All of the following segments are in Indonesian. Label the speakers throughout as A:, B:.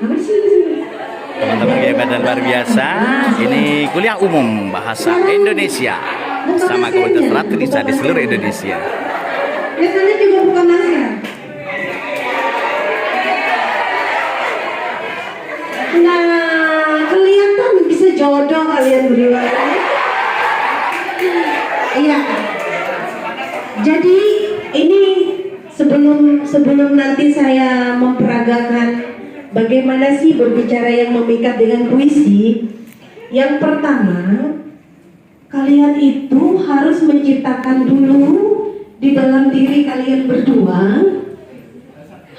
A: Teman-teman hebat dan luar biasa. Ini kuliah umum bahasa Indonesia sama komunitas Ratu Lisa di seluruh Indonesia.
B: Biasanya juga bukan nasihat. Nah, kelihatan bisa jodoh kalian berdua. Iya. Jadi ini sebelum nanti saya memperagakan bagaimana sih berbicara yang memikat dengan puisi. Yang pertama, kalian itu harus menciptakan dulu di dalam diri kalian berdua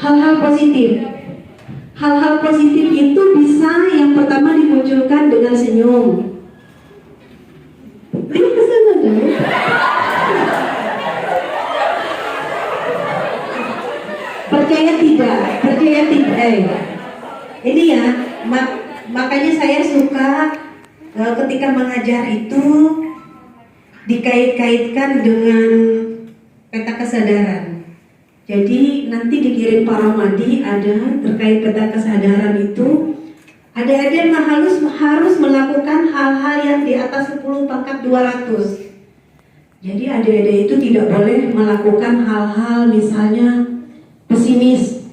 B: hal-hal positif. Hal-hal positif itu bisa yang pertama dimunculkan dengan senyum. Ayo ke sana dong. Percaya tidak? Ini ya, makanya saya suka ketika mengajar itu dikait-kaitkan dengan peta kesadaran. Jadi nanti dikirim Pak Ramadi ada terkait peta kesadaran itu. Adik-adik harus melakukan hal-hal yang di atas 10 pangkat 200. Jadi adik-adik itu tidak boleh melakukan hal-hal misalnya pesimis.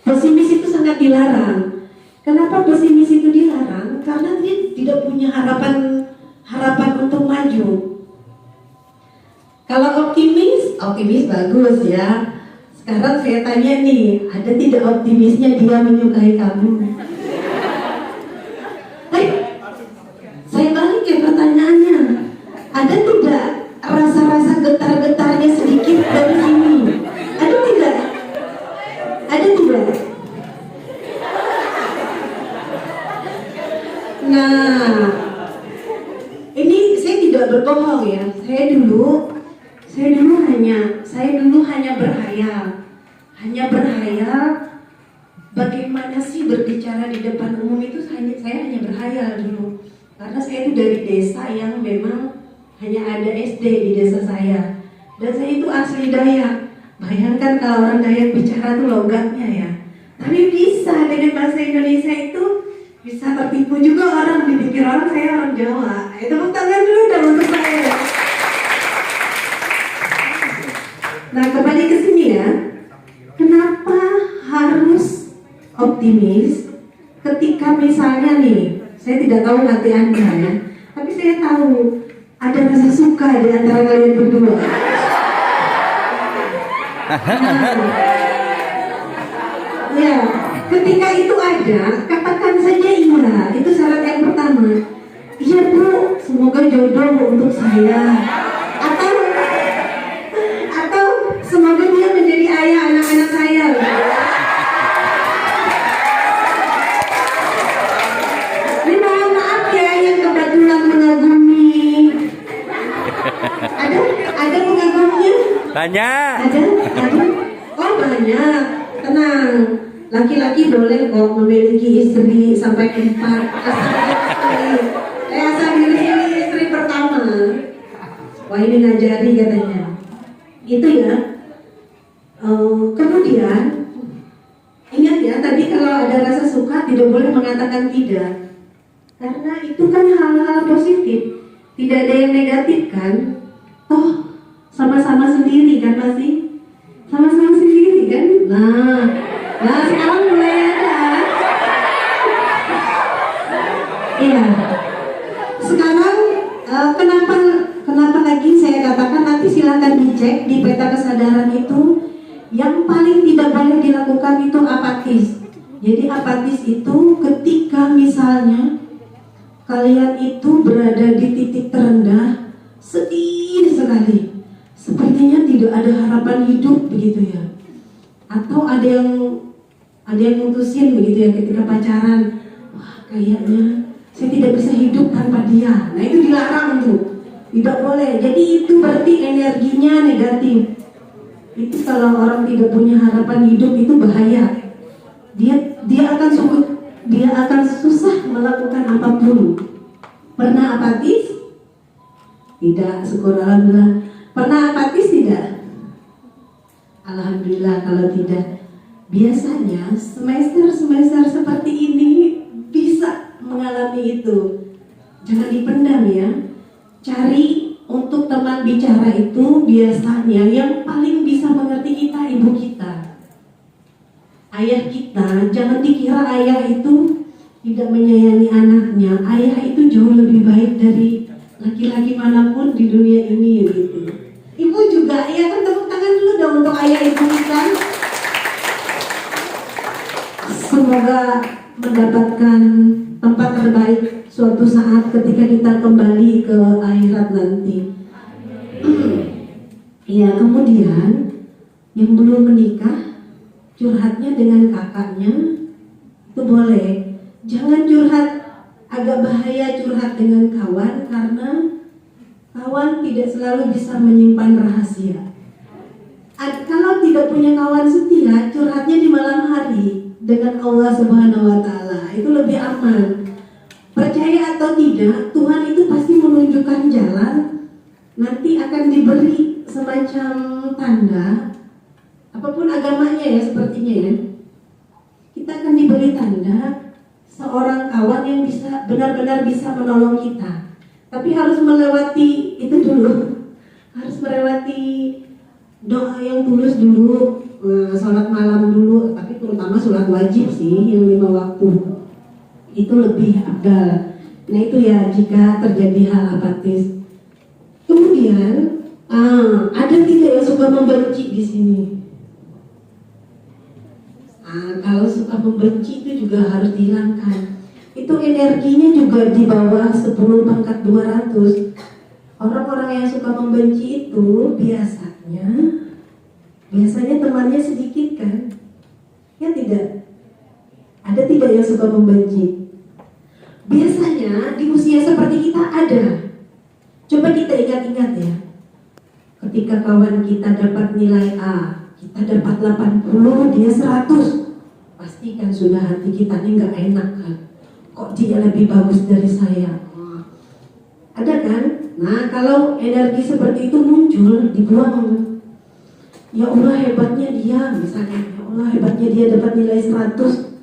B: Pesimis itu sangat dilarang. Kenapa pesimis itu dilarang? Karena dia tidak punya harapan untuk maju. Kalau optimis bagus ya. Sekarang saya tanya nih, ada tidak optimisnya dia menyukai kamu? Saya balik ya pertanyaannya. Ada tidak rasa-rasa getar-getarnya sedikit dari sini? Ada tidak? Ada tidak? Nah, ini saya tidak berbohong ya. Saya dulu hanya berhayal bagaimana sih berbicara di depan umum itu. Saya hanya berhayal dulu karena saya itu dari desa yang memang hanya ada SD di desa saya, dan saya itu asli Dayak. Bayangkan kalau orang Dayak bicara tuh logatnya ya, tapi bisa dengan bahasa Indonesia itu bisa tertipu juga orang, dipikir orang saya orang Jawa. Tepuk tangan dulu dong untuk saya. Nah, kembali ke sini ya. Kenapa harus optimis ketika misalnya nih, saya tidak tahu hati Anda ya, tapi saya tahu ada rasa suka di antara kalian berdua. Ya, ketika itu ada, katakan saja iya. Itu syarat yang pertama. Iya Bu, semoga jodoh untuk saya. Atau semoga dia menjadi ayah anak-anak saya. Ini mohon maaf ya yang kebetulan mengagumi. Ada pengagumnya?
A: Banyak.
B: Ada? Oh banyak. Tenang. Laki-laki boleh kok memiliki istri sampai 4. Asal ini istri pertama. Wah ini ngajari katanya. Itu ya. Kemudian ingat ya, tadi kalau ada rasa suka tidak boleh mengatakan tidak, karena itu kan hal-hal positif, tidak ada yang negatif kan. Toh sama-sama sendiri kan, masih sama-sama sendiri kan. Nah sekarang mulai ada. Iya. Sekarang kenapa lagi saya katakan nanti silakan dicek di peta kesadaran itu. Yang paling tidak boleh dilakukan itu apatis. Jadi apatis itu ketika misalnya kalian itu berada di titik terendah, sedih sekali, sepertinya tidak ada harapan hidup begitu ya. Atau ada yang mutusin begitu ya ketika pacaran, wah kayaknya saya tidak bisa hidup tanpa dia. Nah itu dilarang tuh, tidak boleh. Jadi itu berarti energinya negatif. Itu kalau orang tidak punya harapan hidup itu bahaya. Dia akan susah melakukan apapun. Pernah apatis? Tidak, syukur alhamdulillah. Pernah apatis tidak? Alhamdulillah kalau tidak. Biasanya semester seperti ini biasanya yang paling bisa mengerti kita ibu kita, ayah kita. Jangan dikira ayah itu tidak menyayangi anaknya. Ayah itu jauh lebih baik dari laki-laki manapun di dunia ini gitu. Ibu juga, ya kan, tepuk tangan dulu dong untuk ayah ibu kita. Semoga mendapatkan tempat terbaik suatu saat ketika kita kembali ke akhirat nanti. Ya, kemudian yang belum menikah curhatnya dengan kakaknya itu boleh. Jangan curhat, agak bahaya curhat dengan kawan, karena kawan tidak selalu bisa menyimpan rahasia. Kalau tidak punya kawan setia, curhatnya di malam hari dengan Allah Subhanahu wa Ta'ala, itu lebih aman. Percaya atau tidak, Tuhan itu pasti menunjukkan jalan. Nanti akan diberi semacam tanda, apapun agamanya ya, sepertinya ya, kita akan diberi tanda seorang kawan yang bisa benar-benar bisa menolong kita. Tapi harus melewati itu dulu, harus melewati doa yang tulus dulu, sholat malam dulu, tapi terutama sholat wajib sih, yang 5 waktu itu lebih abdal. Nah itu ya jika terjadi hal apatis. Kemudian ada tidak yang suka membenci di sini? Kalau suka membenci itu juga harus dihilangkan. Itu energinya juga di bawah 10 pangkat 200. Orang-orang yang suka membenci itu biasanya temannya sedikit kan? Ya tidak? Ada tidak yang suka membenci? Biasanya di usia seperti kita ada. Coba kita ingat-ingat ya. Ketika kawan kita dapat nilai A, kita dapat 80, dia 100. Pastikan sudah hati kita ini nggak enak kan? Kok dia lebih bagus dari saya? Ada kan? Nah kalau energi seperti itu muncul, dibuang. Ya Allah hebatnya dia, misalnya, ya Allah hebatnya dia dapat nilai 100.